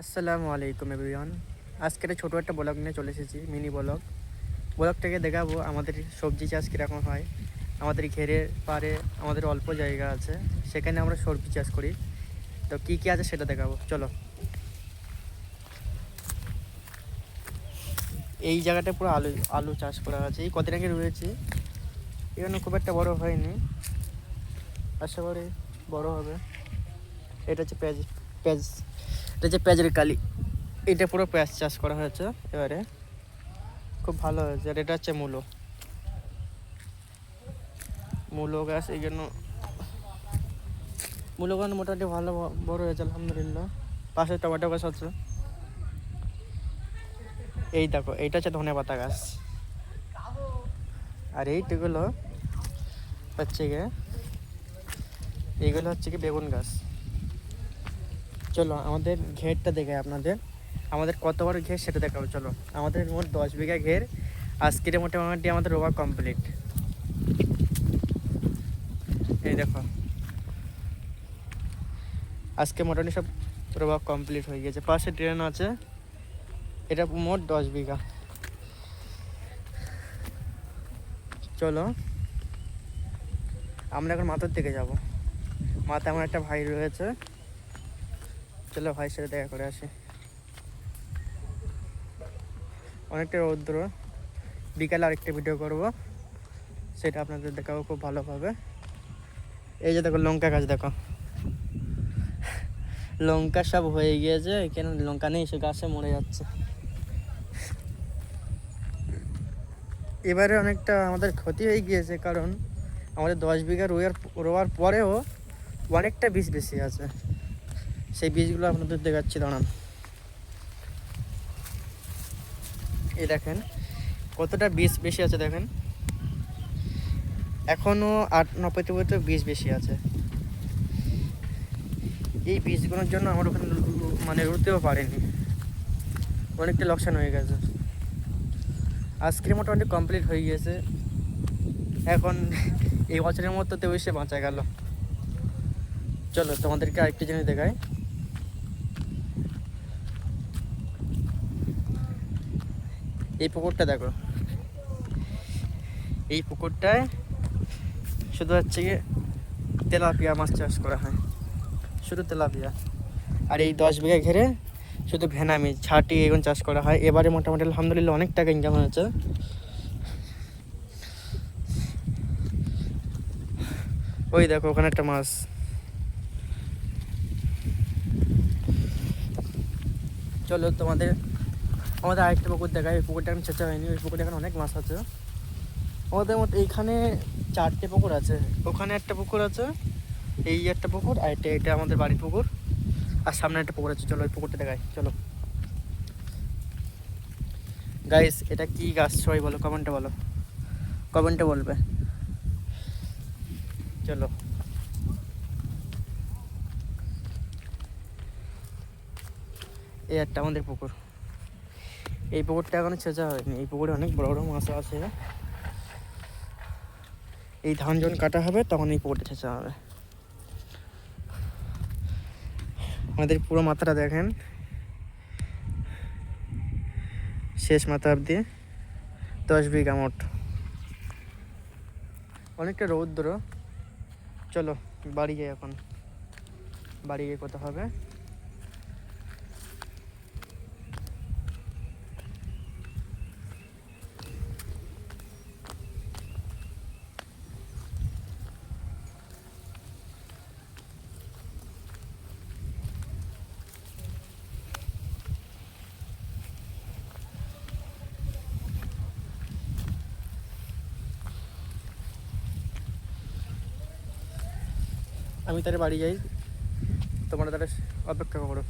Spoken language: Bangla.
আসসালামু আলাইকুম এভরিওয়ান। আজকে একটা ছোটো একটা ব্লগ নিয়ে চলে এসেছি, মিনি ব্লগ। ব্লগটাকে দেখাবো আমাদের সবজি চাষ কীরকম হয়। আমাদের ঘেরের পাড়ে আমাদের অল্প জায়গা আছে, সেখানে আমরা সবজি চাষ করি। তো কী কী আছে সেটা দেখাবো, চলো। এই জায়গাটা পুরো আলু আলু চাষ করা আছে, এই কদিন আগে রয়েছে। এখানে খুব একটা বড় হয়নি, আশা করি বড় হবে। এটা হচ্ছে পেঁয়াজ পেঁয়াজ এটা হচ্ছে পেঁয়াজের কালি। এটা পুরো পেঁয়াজ চাষ করা হয়েছে এবারে, খুব ভালো হয়েছে। আর এটা হচ্ছে মূলো মূলো গাছ, এই জন্য মূলো গাছ মোটামুটি ভালো বড় হয়েছে আলহামদুলিল্লাহ। পাশে টমেটো গাছ আছে। এই দেখো, এইটা হচ্ছে ধনে পাতা গাছ। আর এইগুলো হচ্ছে গিয়ে এইগুলো হচ্ছে কি বেগুন গাছ। চলো আমাদের ঘেরটা দেখে আপনাদের, আমাদের কত বড় ঘের সেটা দেখাবো। চলো, আমাদের মোট 10 বিঘা ঘের। আজকের মোটামুটি আমাদের রোয়া কমপ্লিট। এই দেখো, আজকে মোটামুটি সব রোয়া কমপ্লিট হয়ে গেছে। পাশে ট্রেন আছে। এটা মোট 10 বিঘা। চলো আমরা এখন মাথার দিকে যাব। মাথায় আমার একটা ভাই রয়েছে, চলো ভাইয়ের সাথে দেখা করে আসি। অনেকটা রৌদ্র, বিকালে আরেকটা ভিডিও করব, সেটা আপনাদের দেখাবো খুব ভালোভাবে। এই যে দেখো লঙ্কা গাছ, দেখো লঙ্কা সব হয়ে গিয়েছে, কেন লঙ্কা নেই, সে গাছে মরে যাচ্ছে। এবারে অনেকটা আমাদের ক্ষতি হয়ে গিয়েছে, কারণ আমাদের 10 বিঘা রোয়ার পরেও অনেকটা বীজ বেশি আছে। সেই বীজগুলো আপনাদের দেখাচ্ছি, দাঁড়ান। এই দেখেন কতটা বীজ বেশি আছে, দেখেন এখনও 8-90 বীজ বেশি আছে। এই বীজগুলোর জন্য আমার ওখানে মানে রুতেও পারেনি, অনেকটা লোকসান হয়ে গেছে। আজকের মোটামুটি কমপ্লিট হয়ে গিয়েছে। এখন এই বছরের মতো তো এসে বাঁচা গেল। চলো তোমাদেরকে আরেকটি জিনিস দেখাই। এই পুকুরটা দেখো, এই পুকুরটায় শুধু হচ্ছে গিয়ে তেলাপিয়া মাছ চাষ করা হয়, শুধু তেলাপিয়া। আর এই 10 বিঘা ঘেরে শুধু ভেনামি ছাটি এগুলো চাষ করা হয়। এবারে মোটামুটি আলহামদুলিল্লাহ অনেক টাকা ইনকাম হয়েছে। ওই দেখো ওখানে একটা মাছ। চলো আমাদের আরেকটা পুকুর দেখায়। এই পুকুরটা এখন ছেঁচা হয়নি, ওই পুকুরটা এখন অনেক মাছ আছে। আমাদের মতো এইখানে 4টে পুকুর আছে, ওখানে একটা পুকুর আছে, এই একটা পুকুর, আর এটা আমাদের বাড়ির পুকুর, আর সামনে একটা পুকুর আছে। চলো ওই পুকুরটা দেখাই, চলো। গাইস এটা কি গাছ সবাই বলো, কমেন্টে বলবে। চলো, এই একটা আমাদের পুকুর। এই পুকুরটা এখনো ছেঁচা হয়নি, এই পুকুরে অনেক বড় বড় মাছ আছে। এই ধান যখন কাটা হবে তখন এই পুকুরটা ছেঁচা হবে। আমাদের পুরো মাথাটা দেখেন, শেষ মাথা অব্দি 10 বিঘা মোট। অনেকটা রৌদ্র। চলো বাড়ি যাই এখন, বাড়ি গিয়ে কথা হবে। আমি তাহলে বাড়ি যাই, তোমরা তাহলে অপেক্ষা করো।